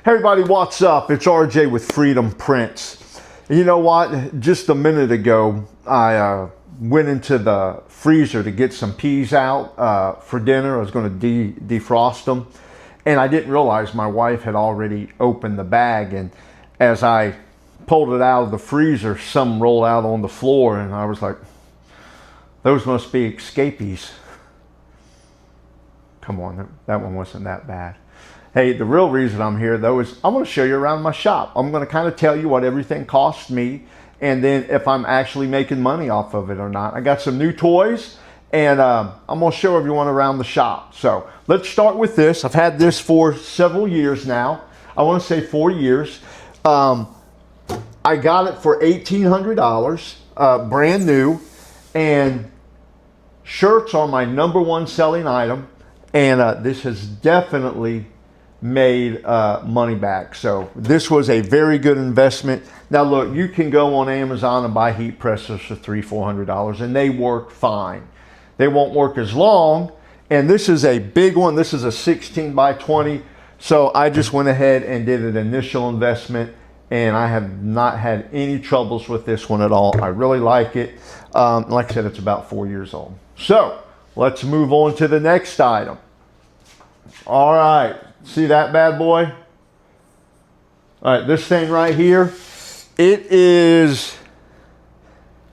Hey everybody, what's up? It's RJ with Freedom Prints. You know what? Just a minute ago, I went into the freezer to get some peas out for dinner. I was going to defrost them, and I didn't realize my wife had already opened the bag. And as I pulled it out of the freezer, some rolled out on the floor, and I was like, those must be escapees. Come on, that one wasn't that bad. Hey, the real reason I'm here though is I want to show you around my shop. I'm going to kind of tell you what everything costs me, and then if I'm actually making money off of it or not. I got some new toys, and I'm going to show everyone around the shop. So let's start with this. I've had this for several years now. I want to say 4 years. I got it for $1,800, brand new, and shirts are my #1 selling item, and this has definitely made money back. So this was a very good investment. Now look, you can go on Amazon and buy heat pressers for $300-400, and they work fine. They won't work as long, and this is a big one. This is a 16 by 20. So I just went ahead and did an initial investment, and I have not had any troubles with this one at all. I really like it. Like I said, it's about 4 years old. So let's move on to the next item. All right, see that bad boy? All right, this thing right here, it is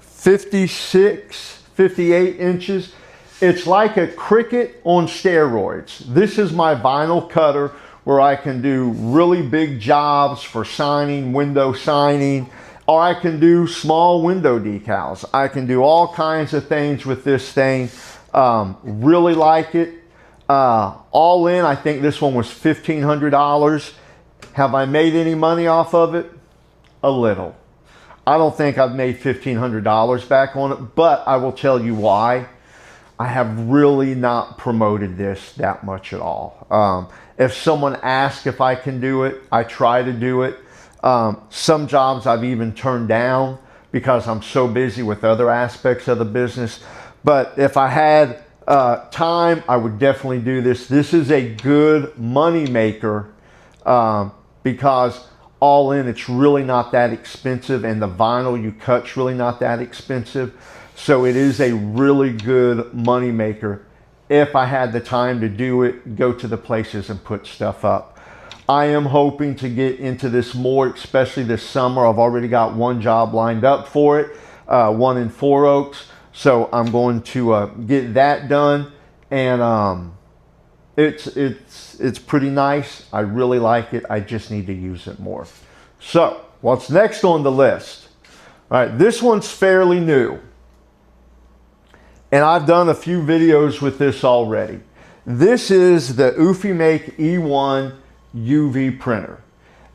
56, 58 inches. It's like a Cricut on steroids. This is my vinyl cutter where I can do really big jobs for signing, window signing, or I can do small window decals. I can do all kinds of things with this thing. Really like it. All in, I think this one was $1,500. Have I made any money off of it? A little. I don't think I've made $1,500 back on it, but I will tell you why. I have really not promoted this that much at all. If someone asks if I can do it, I try to do it. Some jobs I've even turned down because I'm so busy with other aspects of the business. But if I had time, I would definitely do this. This is a good money maker because all in, it's really not that expensive, and the vinyl you cut's really not that expensive. So it is a really good money maker if I had the time to do it, go to the places and put stuff up. I am hoping to get into this more, especially this summer. I've already got one job lined up for it, one in Four Oaks. So I'm going to get that done, and it's pretty nice. I really like it. I just need to use it more. So what's next on the list? All right, this one's fairly new, and I've done a few videos with this already. This is the Ufimake E1 UV printer,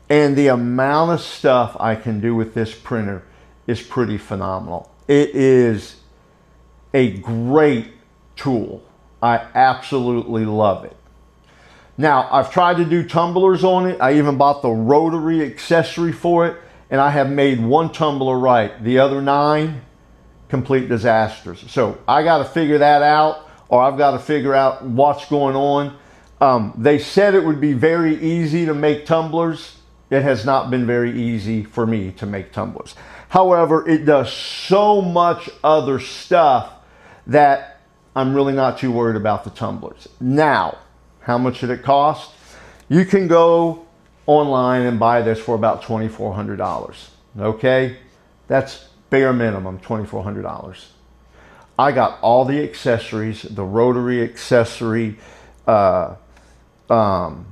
and the amount of stuff I can do with this printer is pretty phenomenal. It is a great tool. I absolutely love it. Now, I've tried to do tumblers on it. I even bought the rotary accessory for it, and I have made one tumbler right. The other 9, complete disasters. So I got to figure that out, or I've got to figure out what's going on. They said it would be very easy to make tumblers. It has not been very easy for me to make tumblers. However, it does so much other stuff that I'm really not too worried about the tumblers. Now, how much did it cost? You can go online and buy this for about $2,400. Okay? That's bare minimum, $2,400. I got all the accessories, the rotary accessory, I don't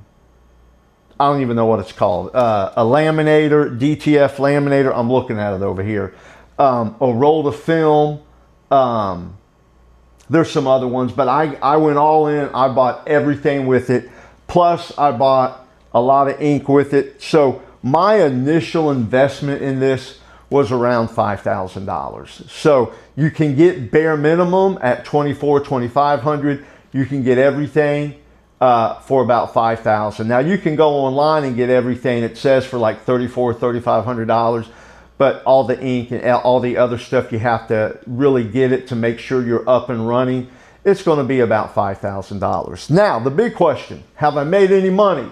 even know what it's called. A laminator, DTF laminator. I'm looking at it over here. A roll of film. There's some other ones, but I went all in. I bought everything with it. Plus, I bought a lot of ink with it. So my initial investment in this was around $5,000. So you can get bare minimum at $2,400, $2,500. You can get everything for about $5,000. Now you can go online and get everything. It says for like $3,400, $3,500. But all the ink and all the other stuff, you have to really get it to make sure you're up and running. It's going to be about $5,000. Now, the big question, have I made any money?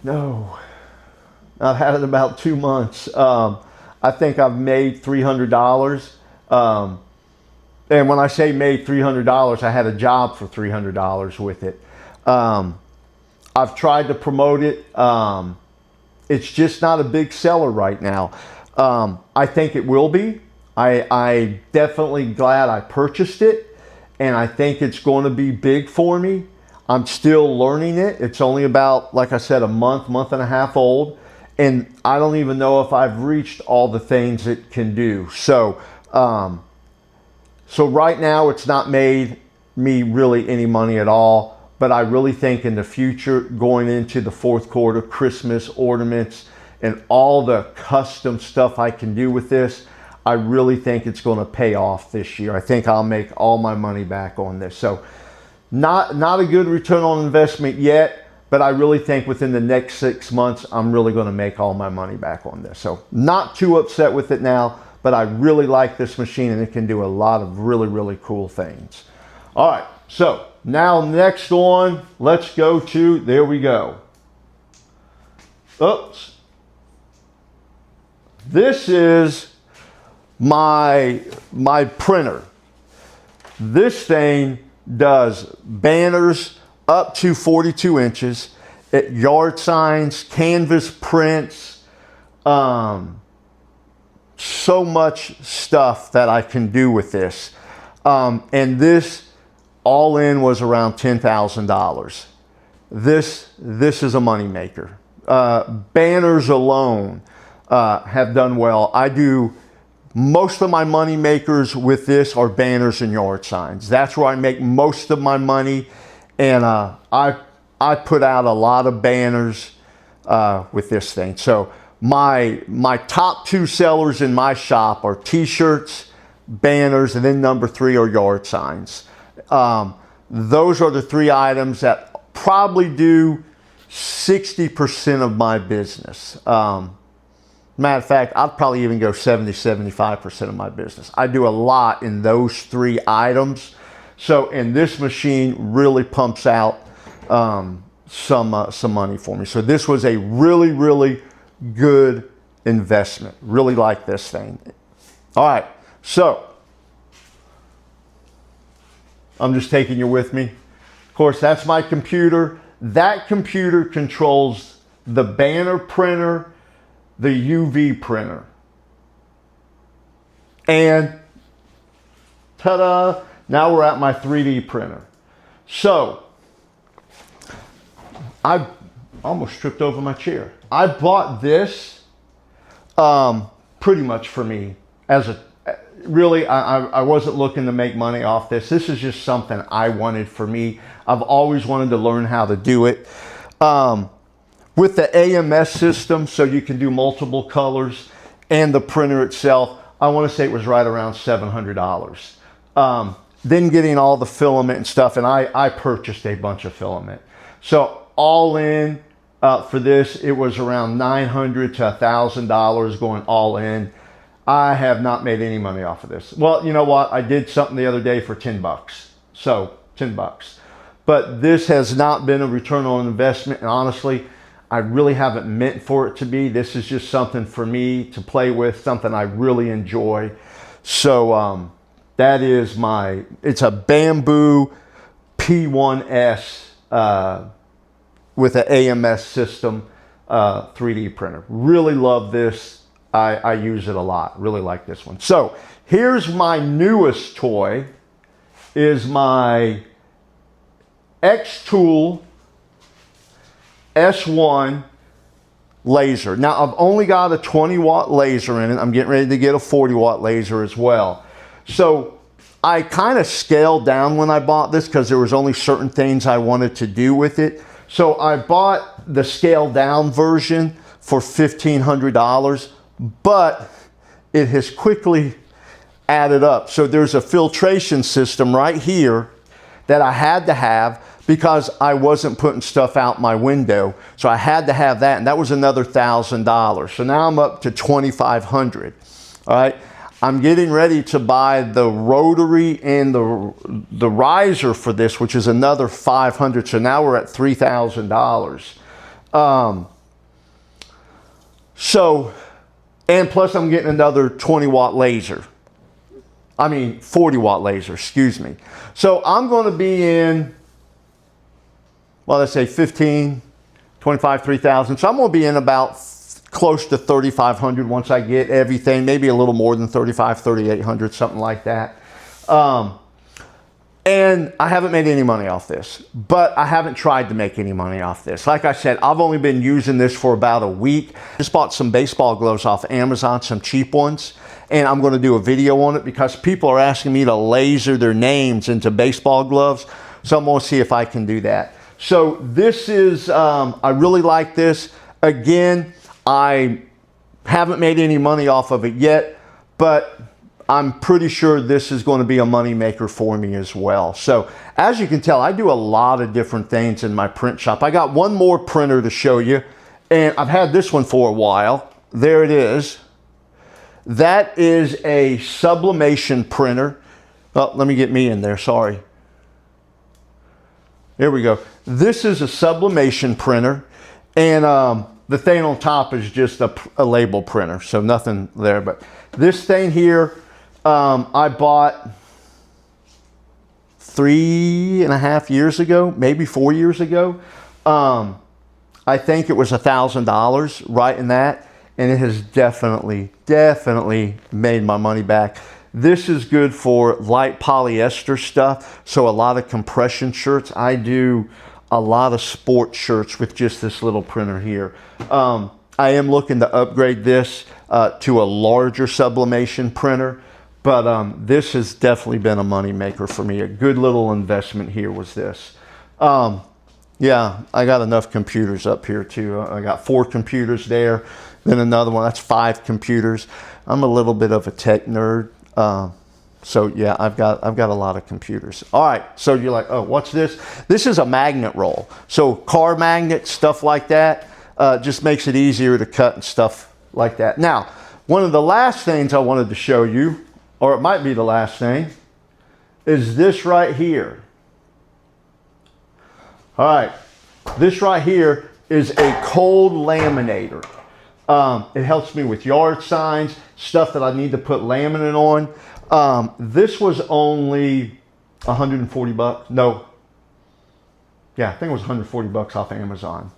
No, I've had it about 2 months. I think I've made $300. And when I say made $300, I had a job for $300 with it. I've tried to promote it. It's just not a big seller right now. I think it will be. I definitely glad I purchased it, and I think it's going to be big for me. I'm still learning it. It's only about, like I said, a month and a half old, and I don't even know if I've reached all the things it can do. So right now it's not made me really any money at all, but I really think in the future, going into the fourth quarter, Christmas ornaments and all the custom stuff I can do with this, I really think it's going to pay off this year. I think I'll make all my money back on this. So not a good return on investment yet, but I really think within the next 6 months, I'm really going to make all my money back on this. So not too upset with it now, but I really like this machine, and it can do a lot of really, really cool things. All right, so now next on, let's go to, there we go. Oops. This is my printer. This thing does banners up to 42 inches, yard signs, canvas prints, so much stuff that I can do with this. And this all in was around $10,000. This is a moneymaker. Banners alone have done well. I do most of my money makers with this are banners and yard signs. That's where I make most of my money. And I put out a lot of banners with this thing. So my top 2 sellers in my shop are t-shirts, banners, and then number 3 are yard signs. Those are the 3 items that probably do 60% of my business. Matter of fact, I'd probably even go 70-75% of my business. I do a lot in those 3 items. So, and this machine really pumps out some money for me. So this was a really, really good investment. Really like this thing. All right, so I'm just taking you with me. Of course, that's my computer. That computer controls the banner printer, the UV printer, and ta-da, now we're at my 3D printer. So I almost tripped over my chair. I bought this pretty much for me as a, really, I wasn't looking to make money off this. This is just something I wanted for me. I've always wanted to learn how to do it. With the AMS system, so you can do multiple colors, and the printer itself, I want to say it was right around $700. Then getting all the filament and stuff, and I purchased a bunch of filament. So all in for this, it was around $900 to $1,000 going all in. I have not made any money off of this. Well, you know what? I did something the other day for 10 bucks. So 10 bucks. But this has not been a return on investment, and honestly, I really haven't meant for it to be. This is just something for me to play with, something I really enjoy. So that is it's a Bamboo P1S with an AMS system 3D printer. Really love this. I use it a lot. Really like this one. So here's my newest toy, is my Xtool S1 laser. Now I've only got a 20 watt laser in it. I'm getting ready to get a 40 watt laser as well. So I kind of scaled down when I bought this because there was only certain things I wanted to do with it. So I bought the scaled down version for $1,500, but it has quickly added up. So there's a filtration system right here that I had to have because I wasn't putting stuff out my window. So I had to have that, and that was another $1,000. So now I'm up to $2,500. All right, I'm getting ready to buy the rotary and the riser for this, which is another $500. So now we're at $3,000. So, and plus I'm getting another 20-watt laser. 40-watt laser, excuse me. So I'm going to be in, well, let's say 15, 25, 3,000. So I'm going to be in about close to 3,500 once I get everything, maybe a little more than 35, 3,800, something like that. And I haven't made any money off this, but I haven't tried to make any money off this. Like I said, I've only been using this for about a week. Just bought some baseball gloves off Amazon, some cheap ones, and I'm going to do a video on it because people are asking me to laser their names into baseball gloves. So I'm going to see if I can do that. So this is, I really like this. Again, I haven't made any money off of it yet, but I'm pretty sure this is going to be a money maker for me as well. So as you can tell, I do a lot of different things in my print shop. I got one more printer to show you, and I've had this one for a while. There it is. That is a sublimation printer. Oh, let me get me in there, sorry. There we go. This is a sublimation printer, and the thing on top is just a label printer, so nothing there. But this thing here, I bought 3.5 years ago, maybe 4 years ago. I think it was $1,000 right in that, and it has definitely made my money back. This is good for light polyester stuff, so a lot of compression shirts. I do a lot of sports shirts with just this little printer here. I am looking to upgrade this to a larger sublimation printer, but this has definitely been a money maker for me. A good little investment here was this. Yeah, I got enough computers up here too. I got 4 computers there, then another one, that's 5 computers. I'm a little bit of a tech nerd. So yeah, I've got a lot of computers. All right, so you're like, oh, what's this? This is a magnet roll. So car magnets, stuff like that, just makes it easier to cut and stuff like that. Now, one of the last things I wanted to show you, or it might be the last thing, is this right here. All right, this right here is a cold laminator. It helps me with yard signs, stuff that I need to put laminate on. This was only 140 bucks. No. Yeah, I think it was 140 bucks off Amazon.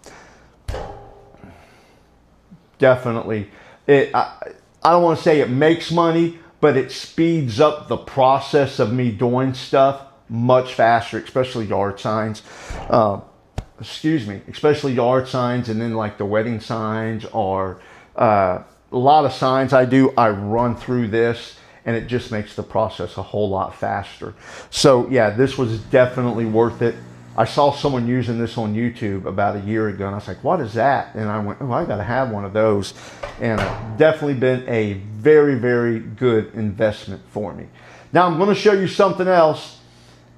Definitely. I don't want to say it makes money, but it speeds up the process of me doing stuff much faster, especially yard signs. Especially yard signs, and then like the wedding signs, or a lot of signs I run through this, and it just makes the process a whole lot faster. So yeah, this was definitely worth it. I saw someone using this on YouTube about a year ago, and I was like, what is that? And I went, oh, I gotta have one of those. And definitely been a very, very good investment for me. Now I'm gonna show you something else,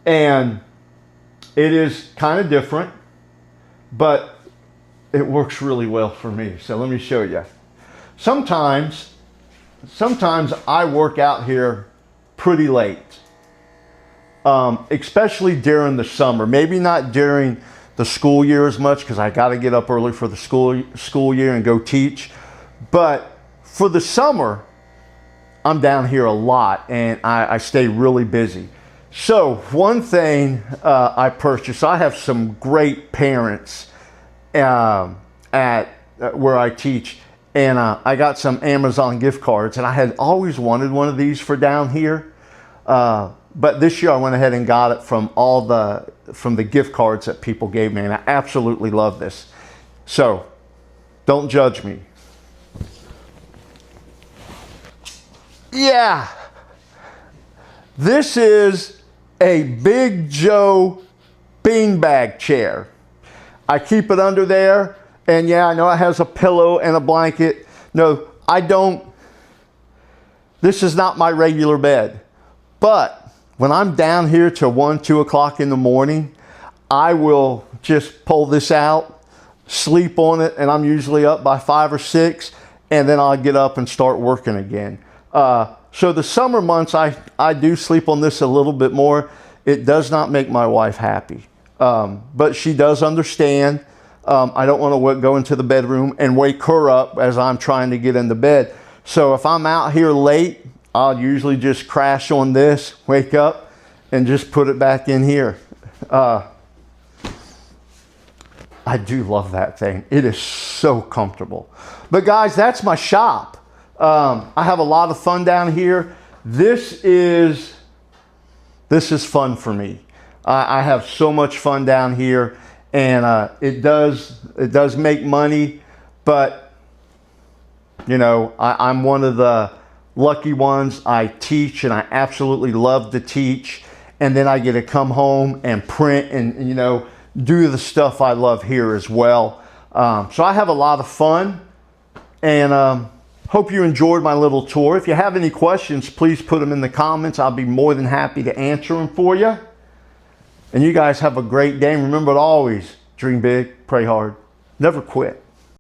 and it is kind of different, but it works really well for me. So let me show you. Sometimes I work out here pretty late, especially during the summer. Maybe not during the school year as much, because I got to get up early for the school year and go teach. But for the summer, I'm down here a lot, and I stay really busy. So one thing I purchased, I have some great parents at where I teach, and I got some Amazon gift cards, and I had always wanted one of these for down here. But this year I went ahead and got it from the gift cards that people gave me, and I absolutely love this. So don't judge me. Yeah, this is a Big Joe beanbag chair. I keep it under there, and yeah, I know it has a pillow and a blanket. No, I don't. This is not my regular bed. But when I'm down here till 1, 2 o'clock in the morning, I will just pull this out, sleep on it, and I'm usually up by 5 or 6, and then I'll get up and start working again. So the summer months, I do sleep on this a little bit more. It does not make my wife happy, but she does understand. I don't want to go into the bedroom and wake her up as I'm trying to get into bed. So if I'm out here late, I'll usually just crash on this, wake up, and just put it back in here. I do love that thing. It is so comfortable. But guys, that's my shop. I have a lot of fun down here. This is fun for me. I have so much fun down here, and it does make money, but you know, I'm one of the lucky ones. I teach, and I absolutely love to teach, and then I get to come home and print and you know, do the stuff I love here as well. So I have a lot of fun, and hope you enjoyed my little tour. If you have any questions, please put them in the comments. I'll be more than happy to answer them for you. And you guys have a great day. And remember to always dream big, pray hard, never quit.